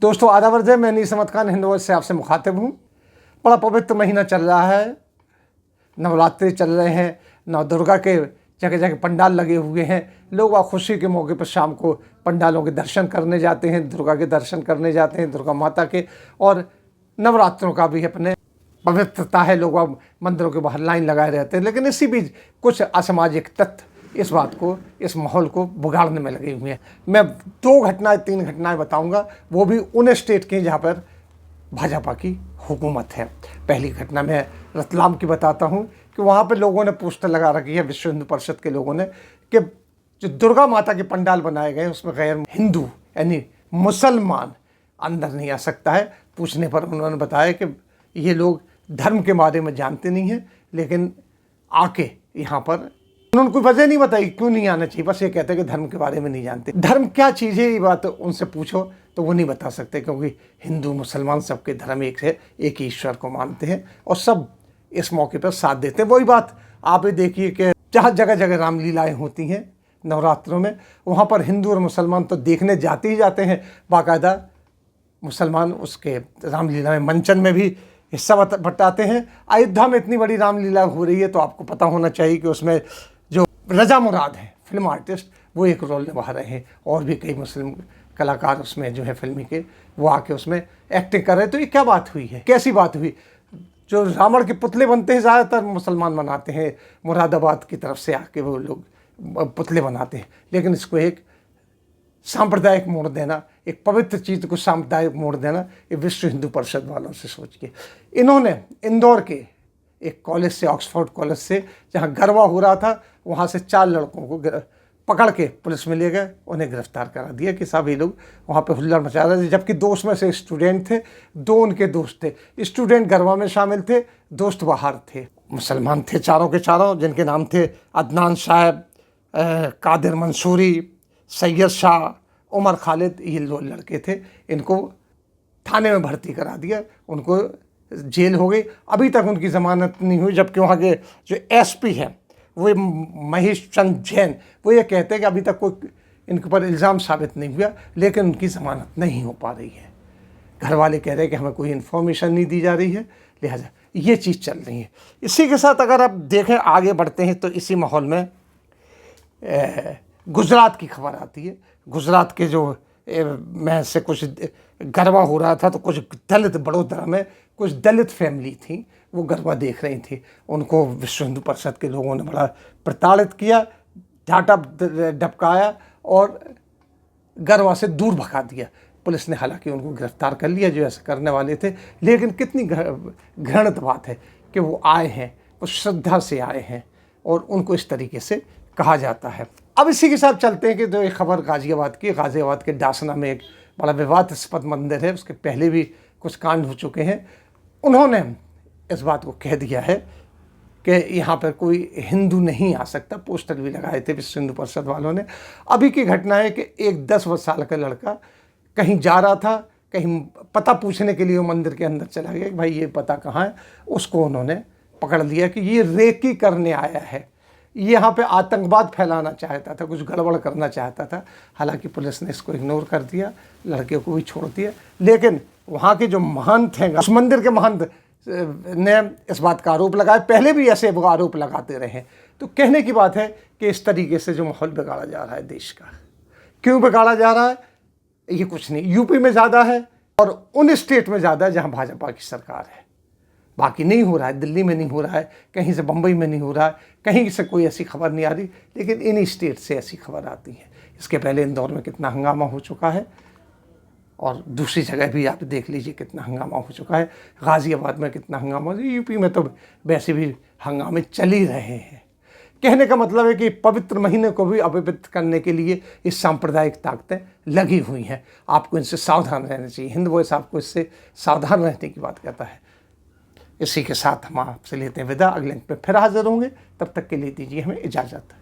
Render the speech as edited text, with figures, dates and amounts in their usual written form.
दोस्तों आदाब अर्ज़ है, मैं नीस अहमद खान हिंद वॉइस से आपसे मुखातिब हूँ। बड़ा पवित्र महीना चल रहा है, नवरात्रि चल रहे हैं, नव दुर्गा के जगह जगह पंडाल लगे हुए हैं। लोग वहाँ खुशी के मौके पर शाम को पंडालों के दर्शन करने जाते हैं, दुर्गा के दर्शन करने जाते हैं, दुर्गा माता के। और नवरात्रों का भी अपने पवित्रता है, लोग वहाँ मंदिरों के बाहर लाइन लगाए रहते हैं। लेकिन इसी बीच कुछ असामाजिक तत्व इस बात को, इस माहौल को बिगाड़ने में लगे हुए हैं। मैं 3 घटनाएं बताऊंगा, वो भी उन स्टेट की जहां पर भाजपा की हुकूमत है। पहली घटना मैं रतलाम की बताता हूं कि वहां पर लोगों ने पोस्टर लगा रखी है, विश्व हिंदू परिषद के लोगों ने, कि जो दुर्गा माता के पंडाल बनाए गए उसमें गैर हिंदू यानी मुसलमान अंदर नहीं आ सकता है। पूछने पर उन्होंने बताया कि ये लोग धर्म के बारे में जानते नहीं हैं, लेकिन आके यहाँ पर उन्होंने कोई वजह नहीं बताई क्यों नहीं आना चाहिए। बस ये कहते हैं कि धर्म के बारे में नहीं जानते। धर्म क्या चीज़ है ये बात उनसे पूछो तो वो नहीं बता सकते, क्योंकि हिंदू मुसलमान सबके धर्म एक है, एक ही ईश्वर को मानते हैं और सब इस मौके पर साथ देते हैं। वही बात आप ही देखिए कि जहाँ जगह जगह रामलीलाएँ होती हैं नवरात्रों में, वहाँ पर हिंदू और मुसलमान तो देखने जाते ही जाते हैं। बाकायदा मुसलमान उसके रामलीला में मंचन में भी हिस्सा बटाते हैं। अयोध्या में इतनी बड़ी रामलीला हो रही है तो आपको पता होना चाहिए कि उसमें जो रजा मुराद है फिल्म आर्टिस्ट, वो एक रोल निभा रहे हैं और भी कई मुस्लिम कलाकार उसमें जो है फिल्मी के, वो आके उसमें एक्टिंग कर रहे हैं। तो ये क्या बात हुई है, कैसी बात हुई? जो रावण के पुतले बनते हैं ज़्यादातर मुसलमान बनाते हैं, मुरादाबाद की तरफ से आके वो लोग पुतले बनाते हैं। लेकिन इसको एक सांप्रदायिक मोड़ देना, एक पवित्र चीज़ को सांप्रदायिक मोड़ देना, ये विश्व हिंदू परिषद वालों से सोच के इन्होंने इंदौर के एक कॉलेज से, ऑक्सफोर्ड कॉलेज से, जहाँ गरबा हो रहा था, वहाँ से 4 लड़कों को पकड़ के पुलिस में ले गए, उन्हें गिरफ्तार करा दिया कि सभी लोग वहाँ पे हुल्लड़ मचा रहे थे। जबकि 2 उसमें से स्टूडेंट थे, 2 उनके दोस्त थे। स्टूडेंट गरबा में शामिल थे, दोस्त बाहर थे। मुसलमान थे चारों के चारों, जिनके नाम थे अदनान साहब, कादिर मंसूरी, सैयद शाह, उमर खालिद। ये 2 लड़के थे। इनको थाने में भर्ती करा दिया, उनको जेल हो गई। अभी तक उनकी ज़मानत नहीं हुई, जबकि वहाँ के जो एसपी हैं वो महेश चंद जैन, वो ये कहते हैं कि अभी तक कोई इनके ऊपर इल्ज़ाम साबित नहीं हुआ, लेकिन उनकी ज़मानत नहीं हो पा रही है। घर वाले कह रहे हैं कि हमें कोई इन्फॉर्मेशन नहीं दी जा रही है, लिहाजा ये चीज़ चल रही है। इसी के साथ अगर आप देखें, आगे बढ़ते हैं, तो इसी माहौल में गुजरात की खबर आती है। गुजरात के जो में से कुछ गरबा हो रहा था, तो कुछ दलित, बड़ोदरा में कुछ दलित फैमिली थी, वो गरबा देख रही थी। उनको विश्व हिंदू परिषद के लोगों ने बड़ा प्रताड़ित किया, झाटा डबकाया और गरबा से दूर भगा दिया। पुलिस ने हालांकि उनको गिरफ्तार कर लिया जो ऐसा करने वाले थे। लेकिन कितनी घृणित बात है कि वो आए हैं, वो श्रद्धा से आए हैं और उनको इस तरीके से कहा जाता है। अब इसी के साथ चलते हैं कि जो एक खबर गाज़ियाबाद के डासना में एक बड़ा विवादास्पद मंदिर है, उसके पहले भी कुछ कांड हो चुके हैं। उन्होंने इस बात को कह दिया है कि यहाँ पर कोई हिंदू नहीं आ सकता। पोस्टर भी लगाए थे विश्व हिंदू परिषद वालों ने। अभी की घटना है कि एक 10 साल का लड़का कहीं जा रहा था, कहीं पता पूछने के लिए वो मंदिर के अंदर चला गया कि भाई ये पता कहाँ है। उसको उन्होंने पकड़ लिया कि ये रेकी करने आया है, ये यहाँ पे आतंकवाद फैलाना चाहता था, कुछ गड़बड़ करना चाहता था। हालांकि पुलिस ने इसको इग्नोर कर दिया, लड़के को भी छोड़ दिया। लेकिन वहाँ के जो महंत हैं, उस मंदिर के महंत ने इस बात का आरोप लगाया, पहले भी ऐसे वो आरोप लगाते रहे। तो कहने की बात है कि इस तरीके से जो माहौल बिगाड़ा जा रहा है देश का, क्यों बिगाड़ा जा रहा है, ये कुछ नहीं, यूपी में ज़्यादा है और उन स्टेट में ज़्यादा है जहाँ भाजपा की सरकार है। बाकी नहीं हो रहा है, दिल्ली में नहीं हो रहा है, कहीं से बम्बई में नहीं हो रहा है, कहीं से कोई ऐसी खबर नहीं आ रही, लेकिन इन्हीं स्टेट से ऐसी खबर आती है। इसके पहले इंदौर में कितना हंगामा हो चुका है और दूसरी जगह भी आप देख लीजिए कितना हंगामा हो चुका है। गाज़ियाबाद में कितना हंगामा, यूपी में तो वैसे भी हंगामे चल ही रहे हैं। कहने का मतलब है कि पवित्र महीने को भी अपवित्र करने के लिए इस सांप्रदायिक ताकतें लगी हुई हैं। आपको इनसे सावधान रहना चाहिए। हिंद वॉइस आपको इससे सावधान रहने की बात कहता है। इसी के साथ हम आपसे लेते हैं विदा। अगले अंक पे फिर हाजिर होंगे, तब तक के लिए दीजिए हमें इजाज़त।